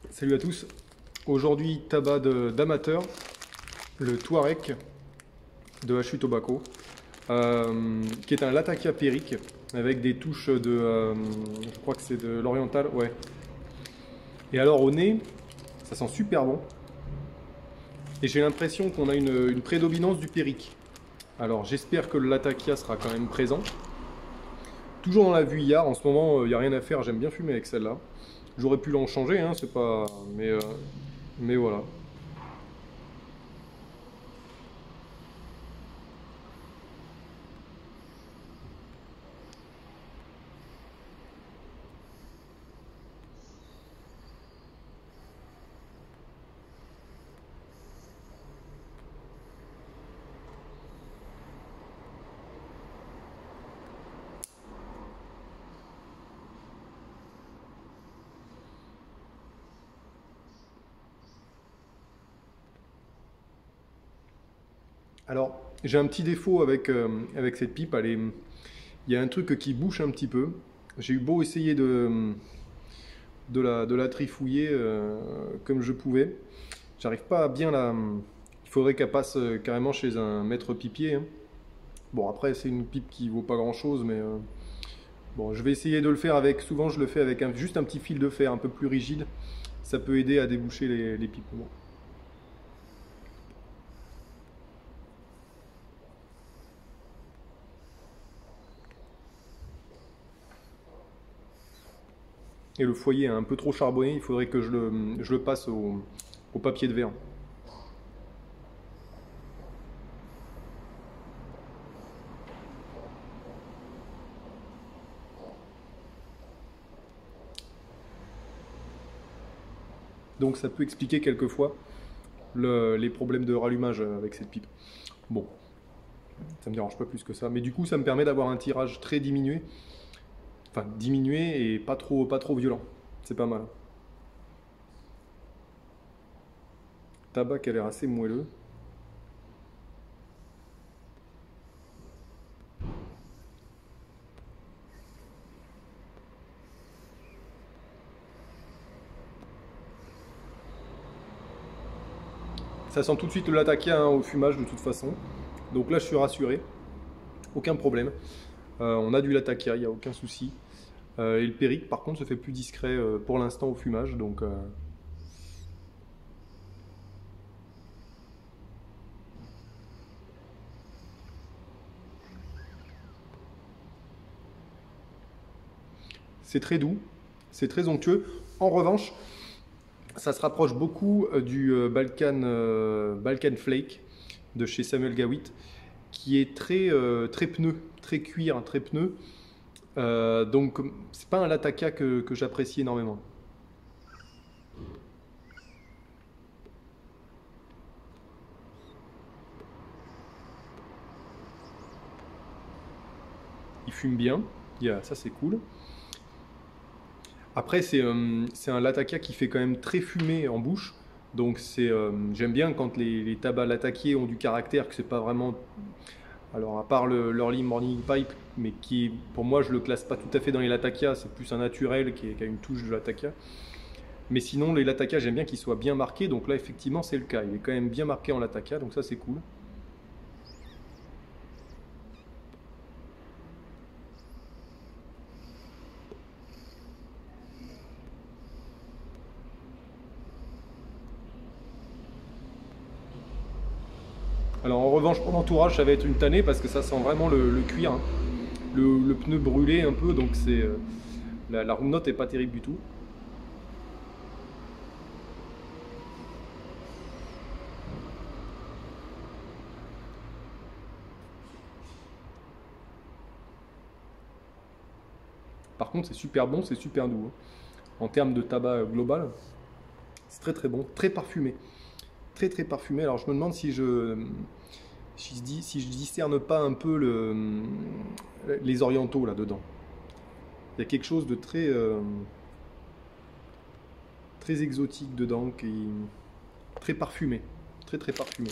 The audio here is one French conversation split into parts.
Salut à tous. Aujourd'hui, tabac d'amateur, le Touareg de HU Tobacco, qui est un Latakia Périque avec des touches de, je crois que c'est de l'oriental, ouais. Et alors au nez, ça sent super bon. Et j'ai l'impression qu'on a une prédominance du Périque. Alors j'espère que le Latakia sera quand même présent. Toujours dans la Vuillard, en ce moment, il n'y a rien à faire, j'aime bien fumer avec celle-là. J'aurais pu l'en changer, hein, c'est pas... Mais voilà. Alors, j'ai un petit défaut avec cette pipe. Il y a un truc qui bouche un petit peu. J'ai eu beau essayer de la trifouiller comme je pouvais. J'arrive pas à bien la... Il faudrait qu'elle passe carrément chez un maître pipier, hein. Bon, après, c'est une pipe qui vaut pas grand-chose, mais... bon, je vais essayer de le faire avec... Souvent, je le fais avec juste un petit fil de fer un peu plus rigide. Ça peut aider à déboucher les pipes. Bon. Et le foyer est un peu trop charbonné, il faudrait que je le passe au papier de verre. Donc ça peut expliquer quelquefois les problèmes de rallumage avec cette pipe. Bon, ça me dérange pas plus que ça. Mais du coup, ça me permet d'avoir un tirage très diminué. Enfin, diminué et pas trop violent. C'est pas mal. Tabac qui a l'air assez moelleux. Ça sent tout de suite le Latakia, hein, au fumage de toute façon. Donc là, je suis rassuré. Aucun problème. On a du Latakia, il n'y a aucun souci. Et le Périque, par contre, se fait plus discret pour l'instant au fumage. Donc, c'est très doux, c'est très onctueux. En revanche, ça se rapproche beaucoup du Balkan Flake de chez Samuel Gawitt, qui est très pneu, très cuir, très pneu. Donc, c'est pas un Latakia que j'apprécie énormément. Il fume bien, ça c'est cool. Après, c'est un Latakia qui fait quand même très fumé en bouche. Donc j'aime bien quand les tabacs Latakiers ont du caractère, que c'est pas vraiment... Alors à part l'Early Morning Pipe, mais qui pour moi je le classe pas tout à fait dans les Latakia, c'est plus un naturel qui a une touche de Latakia. Mais sinon les Latakia j'aime bien qu'ils soient bien marqués, donc là effectivement c'est le cas. Il est quand même bien marqué en Latakia, donc ça c'est cool. Alors en revanche pour l'entourage ça va être une tannée parce que ça sent vraiment le cuir, hein. Le pneu brûlé un peu, donc la room note est pas terrible du tout. Par contre c'est super bon, c'est super doux, hein. En termes de tabac global, c'est très bon, très parfumé. Très parfumé. Alors je me demande si je discerne pas un peu les orientaux là-dedans. Il y a quelque chose de très exotique dedans, très parfumé. Très parfumé.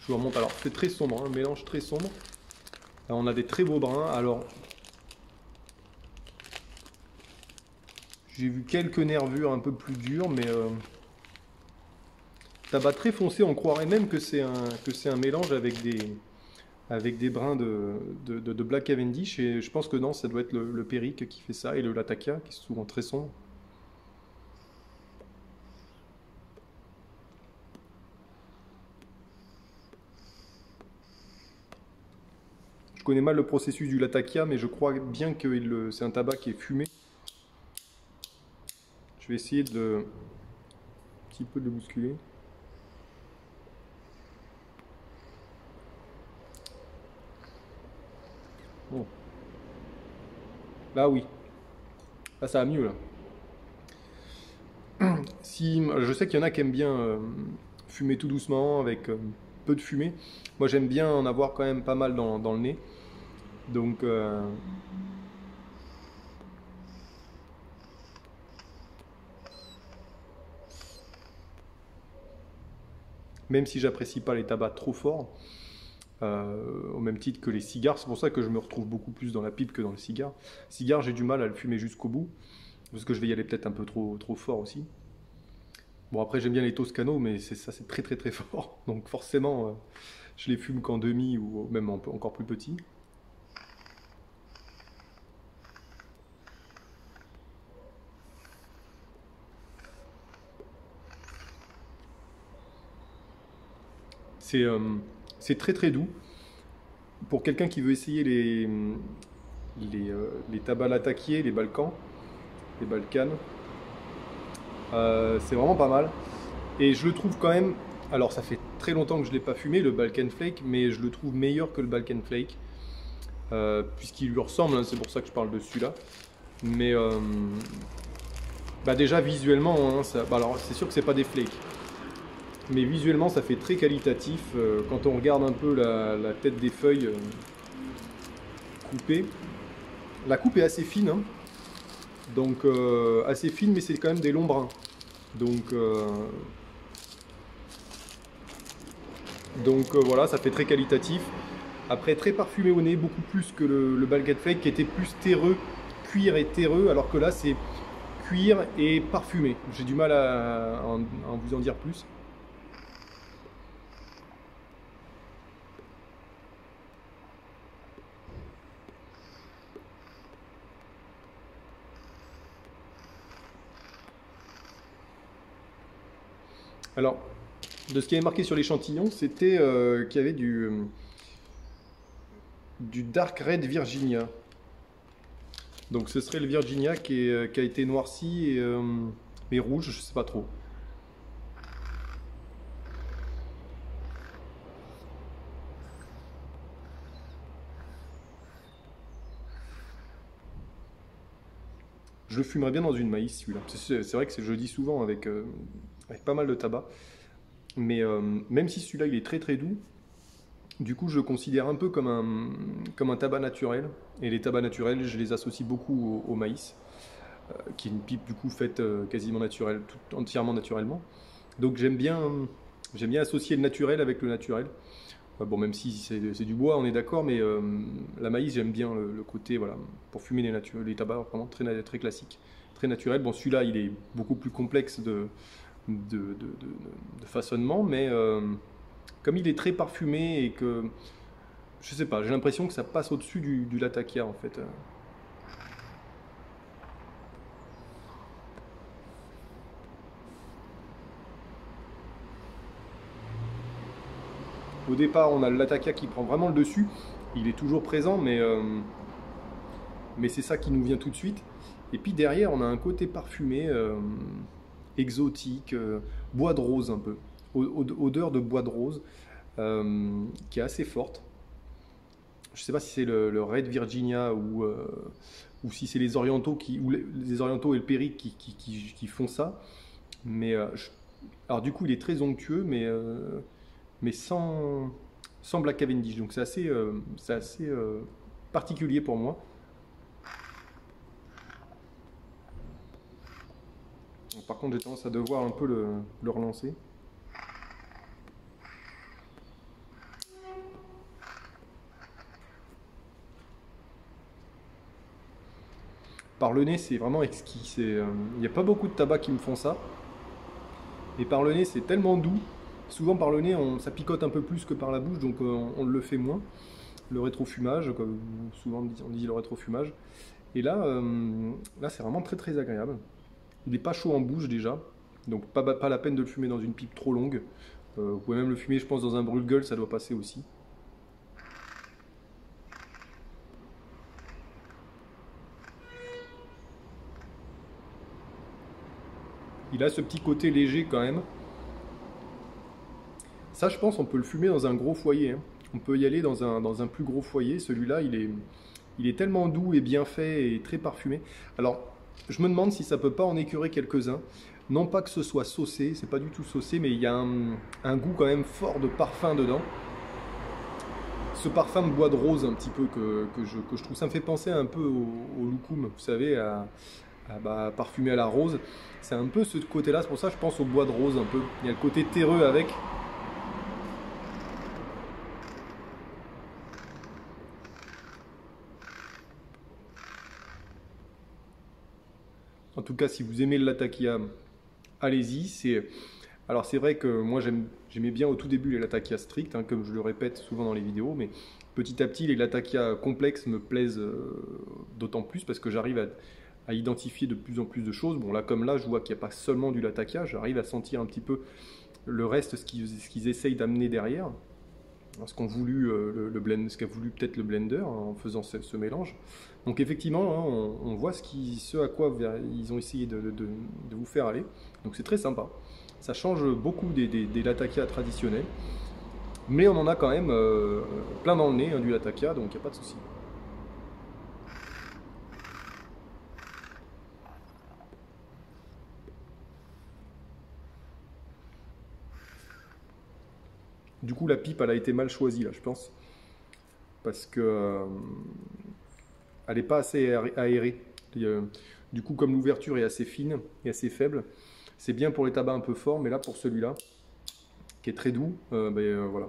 Je vous remonte. Alors c'est très sombre, hein, un mélange très sombre. Là, on a des très beaux brins. Alors J'ai vu quelques nervures un peu plus dures, mais tabac très foncé, on croirait même que c'est un mélange avec des brins de Black Cavendish, et je pense que non, ça doit être le Perique qui fait ça, et le Latakia, qui est souvent très sombre. Je connais mal le processus du Latakia, mais je crois bien que c'est un tabac qui est fumé. Je vais essayer de un petit peu de le bousculer. Bon. Là, oui. Là, ça va mieux, là. Si, je sais qu'il y en a qui aiment bien fumer tout doucement, avec peu de fumée. Moi, j'aime bien en avoir quand même pas mal dans le nez. Donc, même si j'apprécie pas les tabacs trop forts, au même titre que les cigares, c'est pour ça que je me retrouve beaucoup plus dans la pipe que dans le cigare. Cigare, j'ai du mal à le fumer jusqu'au bout, parce que je vais y aller peut-être un peu trop fort aussi. Bon, après, j'aime bien les Toscano, mais ça, c'est très très très fort. Donc, forcément, je les fume qu'en demi ou même encore plus petit. C'est c'est très très doux. Pour quelqu'un qui veut essayer les tabacs latakiers, les Balkans, c'est vraiment pas mal. Et je le trouve quand même. Alors, ça fait très longtemps que je ne l'ai pas fumé, le Balkan Flake, mais je le trouve meilleur que le Balkan Flake, puisqu'il lui ressemble, hein, c'est pour ça que je parle de celui-là. Mais bah déjà, visuellement, hein, bah alors c'est sûr que c'est pas des flakes, mais visuellement, ça fait très qualitatif. Quand on regarde un peu la tête des feuilles coupées, la coupe est assez fine, hein, donc assez fine, mais c'est quand même des longs brins. Donc, euh, donc voilà, ça fait très qualitatif. Après, très parfumé au nez, beaucoup plus que le Balkan Flake qui était plus terreux, cuir et terreux, alors que là c'est cuir et parfumé. J'ai du mal à vous en dire plus. Alors, de ce qui avait marqué sur l'échantillon, c'était qu'il y avait du Dark Red Virginia. Donc ce serait le Virginia qui a été noirci et rouge, je sais pas trop. Je le fumerais bien dans une maïs celui-là. C'est vrai que je le dis souvent avec pas mal de tabac. Mais même si celui-là il est très très doux, du coup je le considère un peu comme un tabac naturel. Et les tabacs naturels, je les associe beaucoup au maïs, qui est une pipe du coup faite quasiment naturelle, entièrement naturellement. Donc j'aime bien associer le naturel avec le naturel. Bon, même si c'est du bois, on est d'accord, mais la maïs, j'aime bien le côté, voilà, pour fumer les tabacs, vraiment très classique, très naturel. Bon, celui-là, il est beaucoup plus complexe de façonnement, mais comme il est très parfumé et que, je sais pas, j'ai l'impression que ça passe au-dessus du Latakia, en fait. Au départ, on a le Latakia qui prend vraiment le dessus. Il est toujours présent, mais c'est ça qui nous vient tout de suite. Et puis derrière, on a un côté parfumé, exotique, bois de rose un peu. Odeur de bois de rose qui est assez forte. Je ne sais pas si c'est le Red Virginia ou si c'est les Orientaux les Orientaux et le Perique qui font ça. Mais alors du coup, il est très onctueux, mais sans Black Cavendish. Donc c'est assez particulier pour moi. Par contre, j'ai tendance à devoir un peu le relancer. Par le nez, c'est vraiment exquis. Il n'y a pas beaucoup de tabac qui me font ça. Et par le nez, c'est tellement doux. Souvent par le nez, ça picote un peu plus que par la bouche, donc on le fait moins. Le rétrofumage, comme souvent on dit le rétrofumage. Et là, là c'est vraiment très très agréable. Il n'est pas chaud en bouche déjà, donc pas la peine de le fumer dans une pipe trop longue. Vous pouvez même le fumer, je pense, dans un brûle-gueule, ça doit passer aussi. Il a ce petit côté léger quand même. Ça, je pense, on peut le fumer dans un gros foyer, hein. On peut y aller dans un plus gros foyer. Celui-là, il est tellement doux et bien fait et très parfumé. Alors, je me demande si ça peut pas en écœurer quelques-uns. Non pas que ce soit saucé, c'est pas du tout saucé, mais il y a un goût quand même fort de parfum dedans. Ce parfum de bois de rose un petit peu que je trouve, ça me fait penser un peu au loukoum, vous savez, à parfumer à la rose. C'est un peu ce côté-là, c'est pour ça que je pense au bois de rose un peu. Il y a le côté terreux avec. En tout cas, si vous aimez le Latakia, allez-y. Alors c'est vrai que moi j'aimais bien au tout début les Latakia stricts, hein, comme je le répète souvent dans les vidéos, mais petit à petit les Latakia complexes me plaisent d'autant plus parce que j'arrive à identifier de plus en plus de choses. Bon là comme là, je vois qu'il n'y a pas seulement du Latakia, j'arrive à sentir un petit peu le reste, ce qu'ils essayent d'amener derrière. Ce qu'ont voulu ce qu'a voulu peut-être le blender, hein, en faisant ce mélange. Donc effectivement, hein, on voit ce à quoi ils ont essayé de vous faire aller. Donc c'est très sympa. Ça change beaucoup des Latakia traditionnels. Mais on en a quand même plein dans le nez, hein, du Latakia, donc il n'y a pas de souci. Du coup, la pipe, elle a été mal choisie, là, je pense. Parce que elle n'est pas assez aérée. Du coup, comme l'ouverture est assez fine et assez faible, c'est bien pour les tabacs un peu forts, mais là, pour celui-là, qui est très doux, voilà.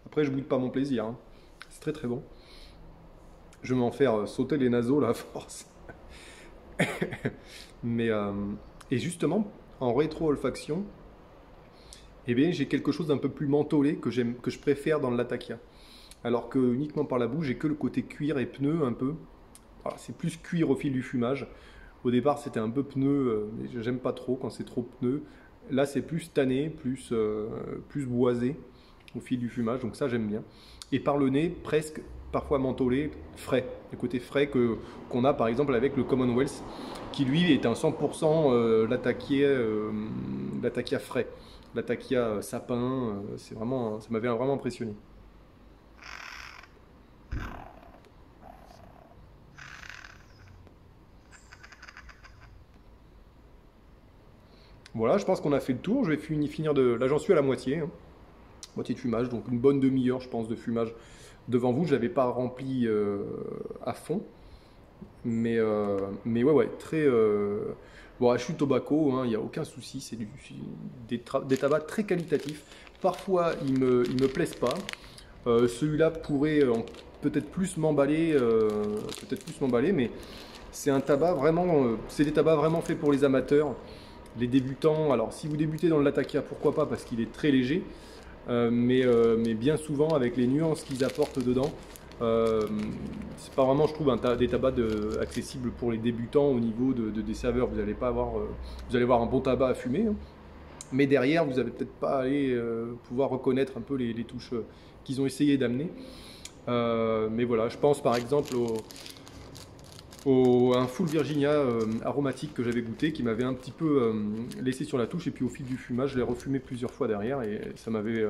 Après, je boude pas mon plaisir, hein. C'est très très bon. Je vais m'en faire sauter les naseaux, là, à force. Mais, et justement, en rétro-olfaction, eh bien, j'ai quelque chose d'un peu plus mentholé que je préfère dans le Latakia. Alors que uniquement par la bouche, j'ai que le côté cuir et pneu un peu. C'est plus cuir au fil du fumage. Au départ, c'était un peu pneu, mais j'aime pas trop quand c'est trop pneu. Là, c'est plus tanné, plus boisé au fil du fumage, donc ça, j'aime bien. Et par le nez, presque, parfois mentholé, frais. Le côté frais qu'on a par exemple avec le Commonwealth, qui lui est un 100% Latakia frais. Latakia sapin, c'est vraiment, ça m'avait vraiment impressionné. Voilà, je pense qu'on a fait le tour. Je vais finir de. Là, j'en suis à la moitié, hein. Moitié de fumage, donc une bonne demi-heure, je pense, de fumage devant vous. Je l'avais pas rempli à fond. Mais ouais, très. Bon, Hachu Tobacco, il n'y a aucun souci. C'est des tabacs très qualitatifs. Parfois, ils me plaisent pas. Celui-là pourrait peut-être plus m'emballer, mais c'est un tabac vraiment. C'est des tabacs vraiment faits pour les amateurs. Les débutants, alors si vous débutez dans le Latakia, pourquoi pas, parce qu'il est très léger, mais bien souvent avec les nuances qu'ils apportent dedans, c'est pas vraiment, je trouve, des tabacs accessibles pour les débutants au niveau des saveurs. Vous allez avoir un bon tabac à fumer, hein, mais derrière, vous n'allez peut-être pas aller pouvoir reconnaître un peu les touches qu'ils ont essayé d'amener. Mais voilà, je pense par exemple un full Virginia aromatique que j'avais goûté, qui m'avait un petit peu laissé sur la touche, et puis au fil du fumage je l'ai refumé plusieurs fois derrière, et ça m'avait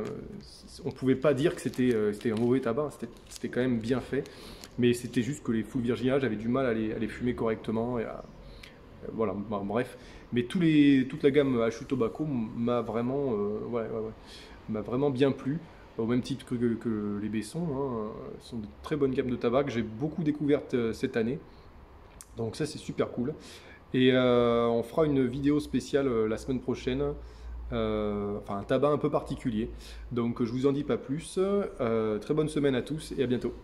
on pouvait pas dire que c'était un mauvais tabac, c'était quand même bien fait, mais c'était juste que les full Virginia, j'avais du mal à les fumer correctement, et voilà, bref, mais toute la gamme Hachu Tobacco m'a vraiment m'a vraiment bien plu, au même titre que les Bessons, hein. Ce sont de très bonnes gammes de tabac que j'ai beaucoup découvertes cette année. Donc ça, c'est super cool. Et on fera une vidéo spéciale la semaine prochaine enfin un tabac un peu particulier. Donc je vous en dis pas plus. Très bonne semaine à tous et à bientôt.